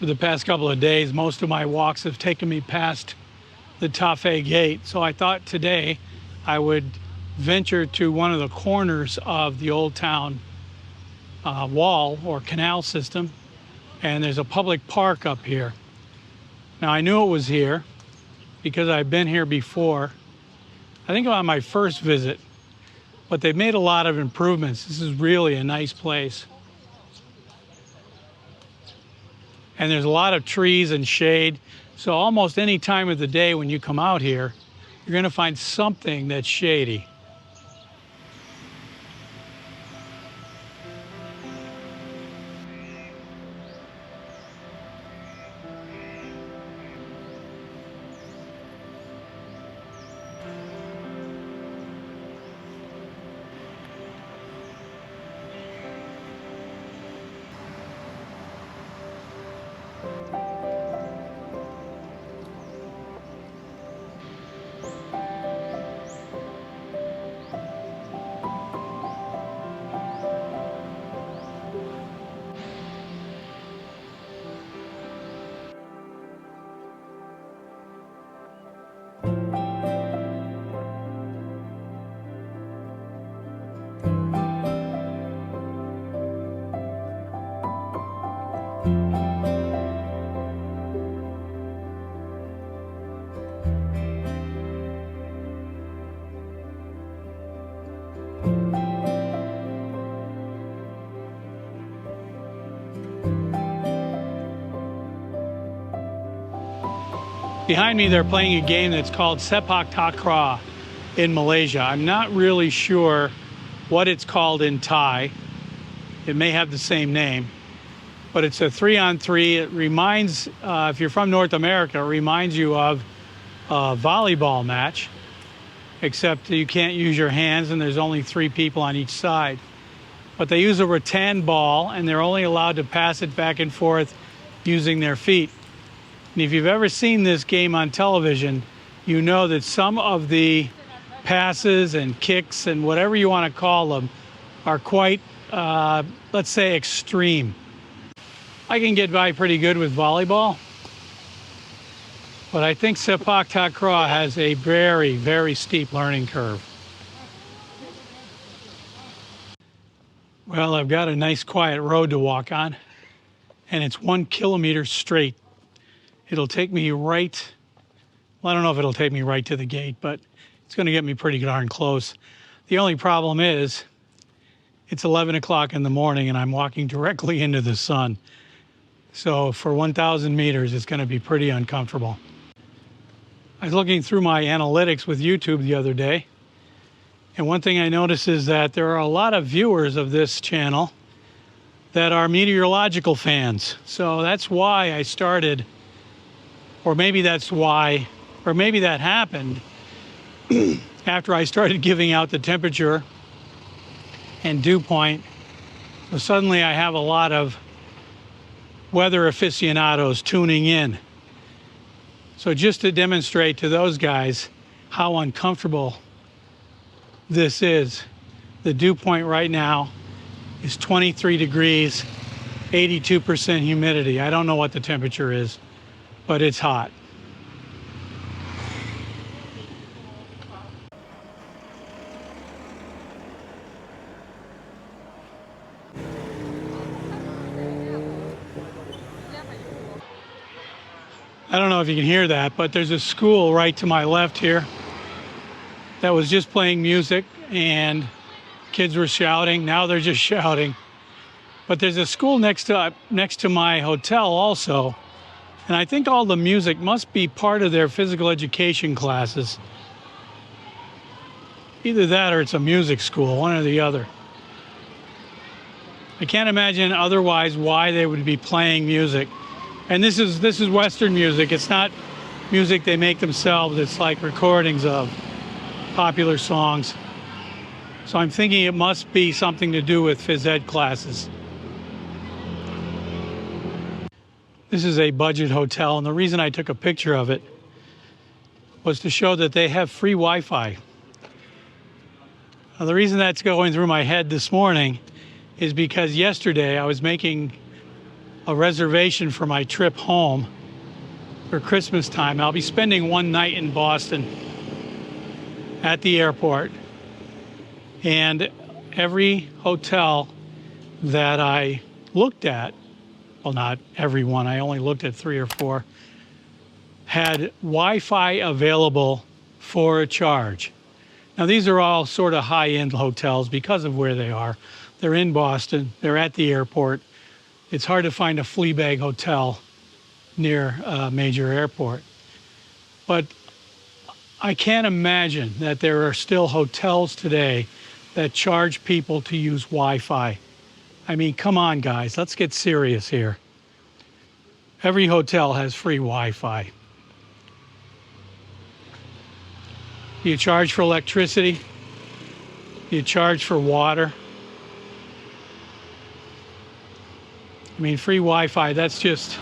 For the past couple of days, most of my walks have taken me past the Tha Phae Gate. So I thought today I would venture to one of the corners of the old town wall or canal system. And there's a public park up here. Now I knew it was here because I've been here before. I think on my first visit, but they've made a lot of improvements. This is really a nice place. And there's a lot of trees and shade. So almost any time of the day when you come out here, you're going to find something that's shady. Behind me, they're playing a game that's called Sepak Takraw in Malaysia. I'm not really sure what it's called in Thai. It may have the same name, but it's a 3-on-3. It reminds, if you're from North America, it reminds you of a volleyball match, except you can't use your hands and there's only 3 people on each side. But they use a rattan ball and they're only allowed to pass it back and forth using their feet. And if you've ever seen this game on television, you know that some of the passes and kicks and whatever you want to call them are quite, let's say, extreme. I can get by pretty good with volleyball, but I think Sepak Takraw has a very, very steep learning curve. Well, I've got a nice quiet road to walk on, and it's 1 kilometer straight. It'll take me right, well, I don't know if it'll take me right to the gate, but it's going to get me pretty darn close. The only problem is it's 11 o'clock in the morning and I'm walking directly into the sun. So for 1,000 meters, it's going to be pretty uncomfortable. I was looking through my analytics with YouTube the other day, and one thing I noticed is that there are a lot of viewers of this channel that are meteorological fans. So that's why I started, or maybe that's why, or maybe that happened after I started giving out the temperature and dew point. So suddenly I have a lot of weather aficionados tuning in. So just to demonstrate to those guys how uncomfortable this is, the dew point right now is 23 degrees, 82% humidity. I don't know what the temperature is, but it's hot. I don't know if you can hear that, but there's a school right to my left here that was just playing music and kids were shouting. Now they're just shouting. But there's a school next to my hotel also. And I think all the music must be part of their physical education classes. Either that or it's a music school, one or the other. I can't imagine otherwise why they would be playing music. And this is Western music. It's not music they make themselves. It's like recordings of popular songs. So I'm thinking it must be something to do with phys ed classes. This is a budget hotel, and the reason I took a picture of it was to show that they have free Wi-Fi. Now, the reason that's going through my head this morning is because yesterday I was making a reservation for my trip home for Christmas time. I'll be spending one night in Boston at the airport, and every hotel that I looked at, well, not every one, I only looked at 3 or 4, had Wi-Fi available for a charge. Now, these are all sort of high-end hotels because of where they are. They're in Boston, they're at the airport. It's hard to find a flea bag hotel near a major airport. But I can't imagine that there are still hotels today that charge people to use Wi-Fi. I mean, come on, guys, let's get serious here. Every hotel has free Wi-Fi. Do you charge for electricity? Do you charge for water? I mean, free Wi-Fi, that's just,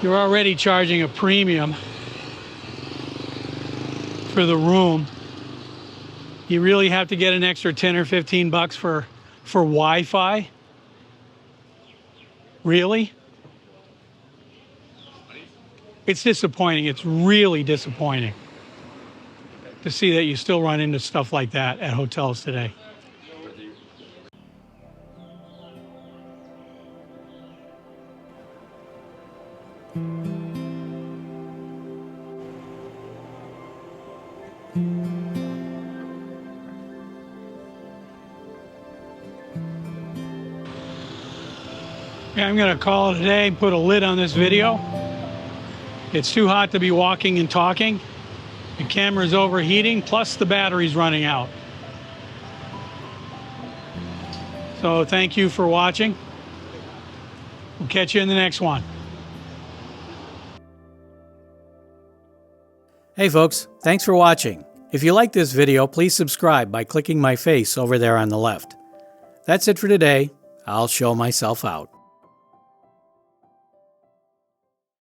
you're already charging a premium for the room. You really have to get an extra 10 or 15 bucks for Wi-Fi? Really? It's disappointing. It's really disappointing to see that you still run into stuff like that at hotels today. Yeah, I'm going to call it a day and put a lid on this video. It's too hot to be walking and talking. The camera's overheating, plus the battery's running out. So thank you for watching. We'll catch you in the next one. Hey folks, thanks for watching. If you like this video, please subscribe by clicking my face over there on the left. That's it for today. I'll show myself out.